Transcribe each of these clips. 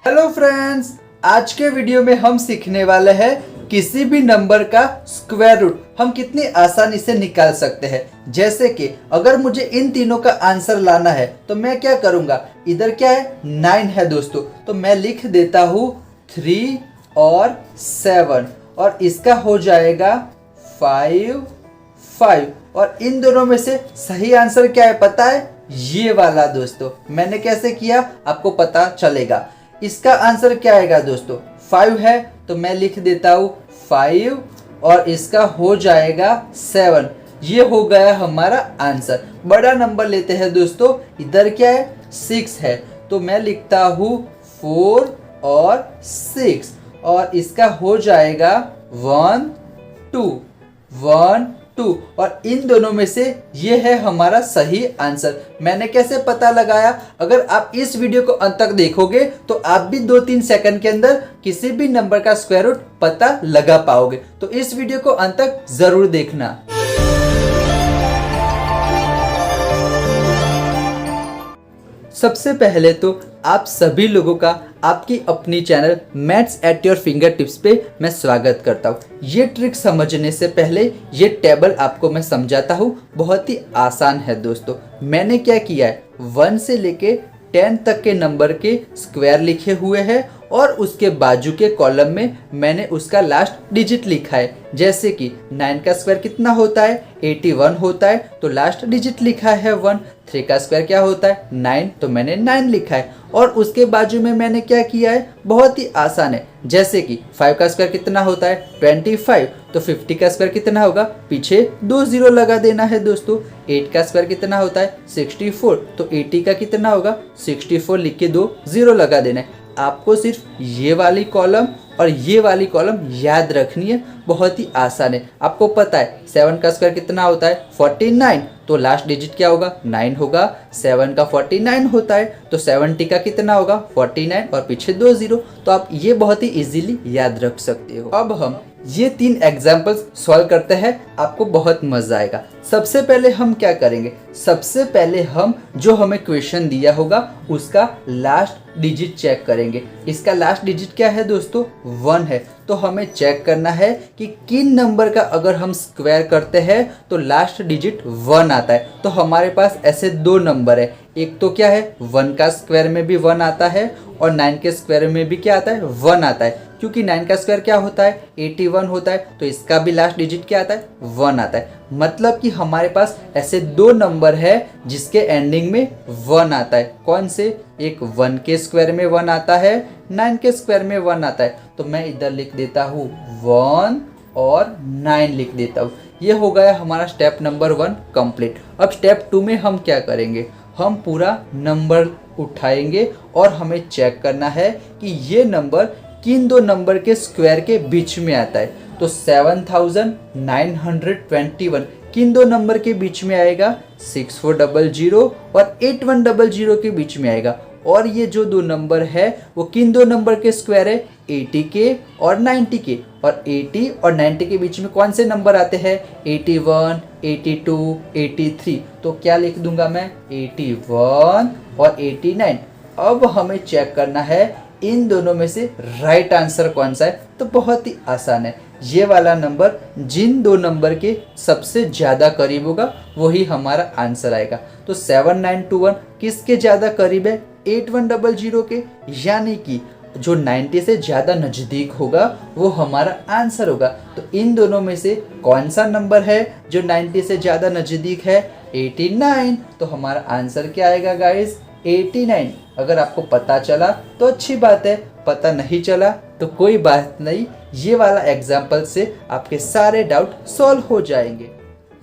Hello friends, आज के video में हम सीखने वाले हैं किसी भी नंबर का स्क्वायर रूट हम कितनी आसानी से निकाल सकते हैं। जैसे कि अगर मुझे इन तीनों का आंसर लाना है तो मैं क्या करूंगा, इधर क्या है 9 है दोस्तों, तो मैं लिख देता हूँ 3 और 7 और इसका हो जाएगा 5 और इन दोनों में से सही आंसर क्या है पता है, ये वाला दोस्तों। मैंने कैसे किया आपको पता चलेगा। इसका आंसर क्या आएगा दोस्तों, 5 है तो मैं लिख देता हूँ 5 और इसका हो जाएगा 7। ये हो गया हमारा आंसर। बड़ा नंबर लेते हैं दोस्तों, इधर क्या है 6 है तो मैं लिखता हूँ 4 और 6 और इसका हो जाएगा 1 2 और इन दोनों में से ये है हमारा सही आंसर। मैंने कैसे पता लगाया, अगर आप इस वीडियो को अंत तक देखोगे तो आप भी 2-3 सेकंड के अंदर किसी भी नंबर का स्क्वायर रूट पता लगा पाओगे। तो इस वीडियो को अंत तक जरूर देखना। सबसे पहले तो आप सभी लोगों का आपकी अपनी channel maths at your finger tips पे मैं स्वागत करता हूँ। ये ट्रिक समझने से पहले ये टेबल आपको मैं समझाता हूँ, बहुत ही आसान है दोस्तों। मैंने क्या किया है, 1 से लेके 10 तक के नंबर के स्क्वायर लिखे हुए हैं और उसके बाजू के कॉलम में मैंने उसका लास्ट डिजिट लिखा है। जैसे कि 9 का स्क्वायर कितना होता है, 81 होता है तो लास्ट डिजिट लिखा है 1। 3 का स्क्वायर क्या होता है 9, तो मैंने 9 लिखा है। और उसके बाजू में मैंने क्या किया है, बहुत ही आसान है। जैसे कि 5 का स्क्वायर कितना होता है 25, तो 50 का स्क्वायर कितना होगा, पीछे 2 जीरो लगा देना है दोस्तों। 8 का स्क्वायर कितना होता है 64, तो 80 का कितना होगा 64 लिख के 2 जीरो लगा देना है। आपको सिर्फ ये वाली कॉलम और ये वाली कॉलम याद रखनी है, बहुत ही आसान है। आपको पता है 7 का स्क्वायर कितना होता है 49, तो लास्ट डिजिट क्या होगा 9 होगा। 7 का 49 होता है तो 70 का कितना होगा 49 और पीछे 2 जीरो। तो आप ये बहुत ही इजीली याद रख सकते हो। अब हम ये 3 एग्जाम्पल्स सॉल्व करते हैं, आपको बहुत मजा आएगा। सबसे पहले हम क्या करेंगे, सबसे पहले हम जो हमें क्वेश्चन दिया होगा उसका लास्ट डिजिट चेक करेंगे। इसका लास्ट डिजिट क्या है दोस्तों 1 है, तो हमें चेक करना है कि किन नंबर का अगर हम स्क्वायर करते हैं तो लास्ट डिजिट 1 आता है। तो हमारे पास ऐसे 2 नंबर है, एक तो क्या है 1 का स्क्वायर में भी 1 आता है और 9 के स्क्वायर में भी क्या आता है 1 आता है। क्योंकि 9 का स्क्वायर क्या होता है 81 होता है, तो इसका भी लास्ट डिजिट क्या आता है 1 आता है। मतलब कि हमारे पास ऐसे 2 नंबर है जिसके एंडिंग में 1 आता है। कौन से, एक 1 के स्क्वायर में 1 आता है, 9 के स्क्वायर में 1 आता है। तो मैं इधर लिख देता हूँ 1 और 9 लिख देता हूँ। ये हो गया हमारा स्टेप नंबर 1 कंप्लीट। अब स्टेप 2 में हम क्या करेंगे, हम पूरा नंबर उठाएंगे और हमें चेक करना है कि ये नंबर किन 2 नंबर के स्क्वायर के बीच में आता है। तो 7921 किन 2 नंबर के बीच में आएगा, 6400 और 8100 के बीच में आएगा। और ये जो 2 नंबर है वो किन 2 नंबर के स्क्वायर है, 80 के और 90 के। और 80 और 90 के बीच में कौन से नंबर आते हैं, 81, 82, 83। तो क्या लिख दूंगा मैं 81 और 89। अब हमें चेक करना है इन दोनों में से राइट आंसर कौन सा है। तो बहुत ही आसान है, ये वाला नंबर जिन 2 नंबर के सबसे ज़्यादा करीब होगा वही हमारा आंसर आएगा। तो 7921 किसके ज़्यादा करीब है, 8100 के, यानी कि जो 90 से ज़्यादा नज़दीक होगा वो हमारा आंसर होगा। तो इन दोनों में से कौन सा नंबर है जो 90 से ज़्यादा नज़दीक है, 89। तो हमारा आंसर क्या आएगा गाइस 89। अगर आपको पता चला तो अच्छी बात है, पता नहीं चला तो कोई बात नहीं, ये वाला एग्जाम्पल से आपके सारे डाउट सॉल्व हो जाएंगे।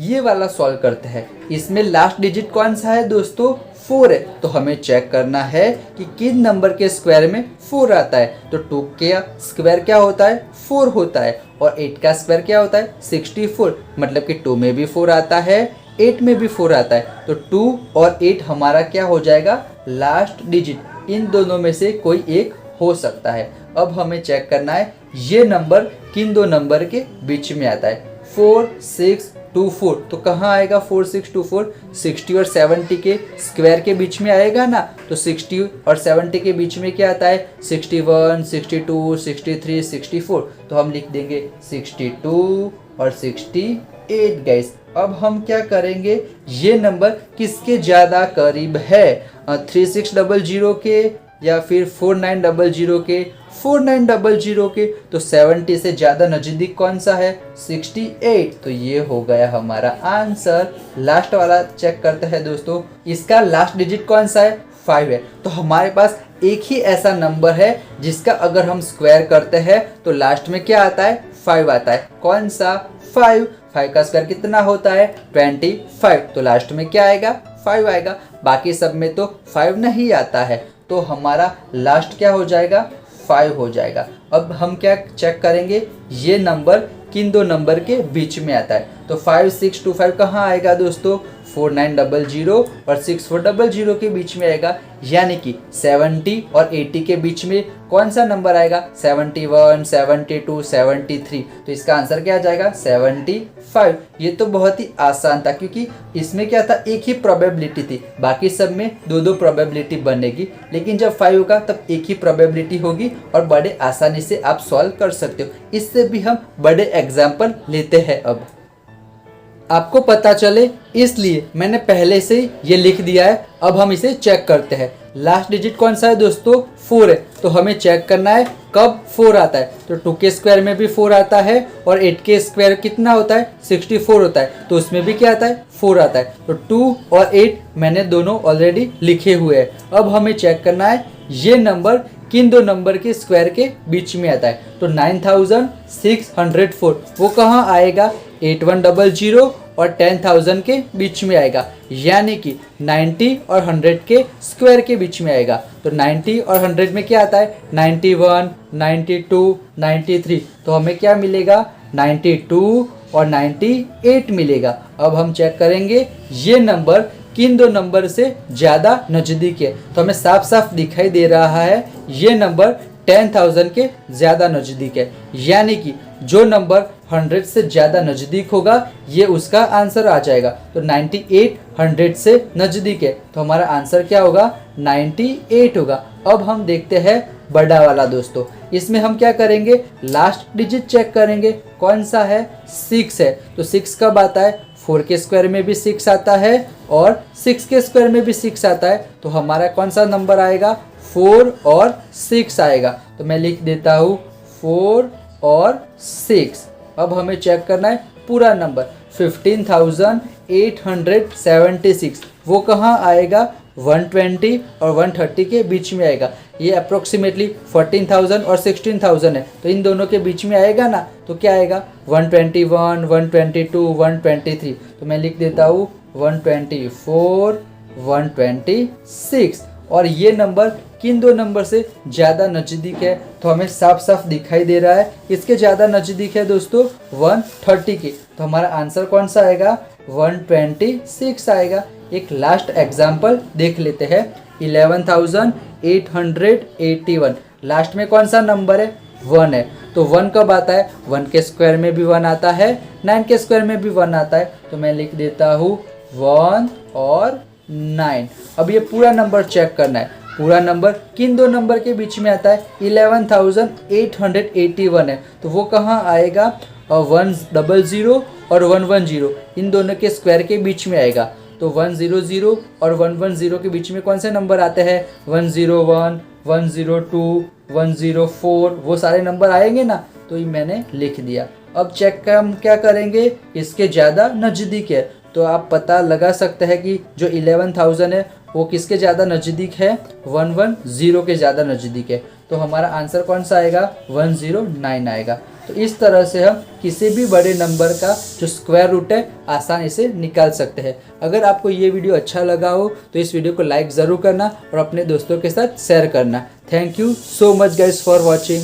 ये वाला सॉल्व करते हैं। इसमें लास्ट डिजिट कौन सा है दोस्तों 4 है, तो हमें चेक करना है कि किन नंबर के स्क्वायर में 4 आता है। तो 2 का स्क्वायर क्या होता है 4 होता है और 8 का स्क्वायर क्या होता है 64, मतलब कि 2 में भी 4 आता है, 8 में भी 4 आता है। तो 2 और 8 हमारा क्या हो जाएगा लास्ट डिजिट। इन दोनों में से कोई एक हो सकता है। अब हमें चेक करना है ये नंबर किन 2 नंबर के बीच में आता है, 4, 6 24, तो कहाँ आएगा 4624? 60 और 70 के स्क्वायर के बीच में आएगा ना। तो 60 और 70 के बीच में क्या आता है? 61, 62, 63, 64। तो हम लिख देंगे 62 और 68 गाइस। अब हम क्या करेंगे, ये नंबर किसके ज़्यादा करीब है, 3600 के या फिर 4900 के? 4900 के। तो 70 से ज़्यादा नज़दीक कौन सा है? 68। तो ये हो गया हमारा आंसर। लास्ट वाला चेक करते हैं दोस्तों, इसका लास्ट डिजिट कौन सा है? 5 है। तो हमारे पास एक ही ऐसा नंबर है जिसका अगर हम स्क्वायर करते हैं तो लास्ट में क्या आता है? 5 आता है। कौन सा? 5। 5 का स्क्वायर कितना होता है? 25। तो लास्ट में क्या आएगा? 5 आएगा। बाकी सब में तो 5 नहीं आता है, तो हमारा लास्ट क्या हो जाएगा? 5 हो जाएगा। अब हम क्या चेक करेंगे, ये नंबर किन दो नंबर के बीच में आता है? तो 5625 कहाँ आएगा दोस्तों? 4900 और 6400 के बीच में आएगा। यानी कि 70 और 80 के बीच में कौन सा नंबर आएगा? 71, 72, 73। तो इसका आंसर क्या आ जाएगा? 75। ये तो बहुत ही आसान था, क्योंकि इसमें क्या था, एक ही प्रोबेबिलिटी थी, बाकी सब में दो दो प्रोबेबिलिटी बनेगी, लेकिन जब 5 होगा तब एक ही प्रोबेबिलिटी होगी और बड़े आसानी से आप सॉल्व कर सकते हो। इससे भी हम बड़े एग्जाम्पल लेते हैं। अब आपको पता चले इसलिए मैंने पहले से ही ये लिख दिया है। अब हम इसे चेक करते हैं। लास्ट डिजिट कौन सा है दोस्तों? 4 है। तो हमें चेक करना है कब 4 आता है। तो 2 के स्क्वायर में भी 4 आता है और 8 के स्क्वायर कितना होता है? 64 होता है। तो उसमें भी क्या आता है? 4 आता है। तो 2 और 8 मैंने दोनों ऑलरेडी लिखे हुए हैं। अब हमें चेक करना है ये नंबर किन दो नंबर के स्क्वायर के बीच में आता है। तो 9604 वो कहाँ आएगा? 8100 और 10000 के बीच में आएगा। यानी कि 90 और 100 के स्क्वायर के बीच में आएगा। तो 90 और 100 में क्या आता है? 91, 92, 93। तो हमें क्या मिलेगा? 92 और 98 मिलेगा। अब हम चेक करेंगे ये नंबर किन दो नंबर से ज़्यादा नज़दीक है। तो हमें साफ साफ दिखाई दे रहा है ये नंबर 10000 के ज़्यादा नज़दीक है। यानी कि जो नंबर 100 से ज़्यादा नज़दीक होगा ये उसका आंसर आ जाएगा। तो 98 100 से नज़दीक है, तो हमारा आंसर क्या होगा? 98 होगा। अब हम देखते हैं बड़ा वाला दोस्तों। इसमें हम क्या करेंगे? लास्ट डिजिट चेक करेंगे। कौन सा है? 6 है। तो 6 कब आता है? 4 के स्क्वायर में भी 6 आता है और 6 के स्क्वायर में भी 6 आता है। तो हमारा कौन सा नंबर आएगा? 4 और 6 आएगा। तो मैं लिख देता हूँ 4 और 6। अब हमें चेक करना है पूरा नंबर 15876। वो कहाँ आएगा? 120 और 130 के बीच में आएगा। ये अप्रोक्सीमेटली 14000 और 16000 है, तो इन दोनों के बीच में आएगा ना। तो क्या आएगा? 121, 122, 123। तो मैं लिख देता हूँ 124, 126। और ये नंबर किन दो नंबर से ज़्यादा नज़दीक है? तो हमें साफ साफ दिखाई दे रहा है इसके ज़्यादा नज़दीक है दोस्तों 130 के। तो हमारा आंसर कौन सा आएगा? 126 आएगा। एक लास्ट एग्जाम्पल देख लेते हैं। 11881। लास्ट में कौन सा नंबर है? 1 है। तो 1 कब आता है? 1 के स्क्वायर में भी 1 आता है, 9 के स्क्वायर में भी 1 आता है। तो मैं लिख देता हूँ 1 और 9। अब ये पूरा नंबर चेक करना है। पूरा नंबर किन दो नंबर के बीच में आता है? 11881 है। तो वो कहाँ आएगा? 100 और 110 इन दोनों के स्क्वायर के बीच में आएगा। तो 100 और 110 के बीच में कौन से नंबर आते हैं? 101, 102, 104 वो सारे नंबर आएंगे ना। तो ये मैंने लिख दिया। अब चेक हम क्या करेंगे? इसके ज़्यादा नज़दीक है। तो आप पता लगा सकते हैं कि जो 11000 है वो किसके ज़्यादा नज़दीक है? 110 के ज़्यादा नज़दीक है। तो हमारा आंसर कौन सा आएगा? 109 आएगा। तो इस तरह से हम किसी भी बड़े नंबर का जो स्क्वायर रूट है आसानी से निकाल सकते हैं। अगर आपको ये वीडियो अच्छा लगा हो तो इस वीडियो को लाइक ज़रूर करना और अपने दोस्तों के साथ शेयर करना। Thank you so much guys for watching.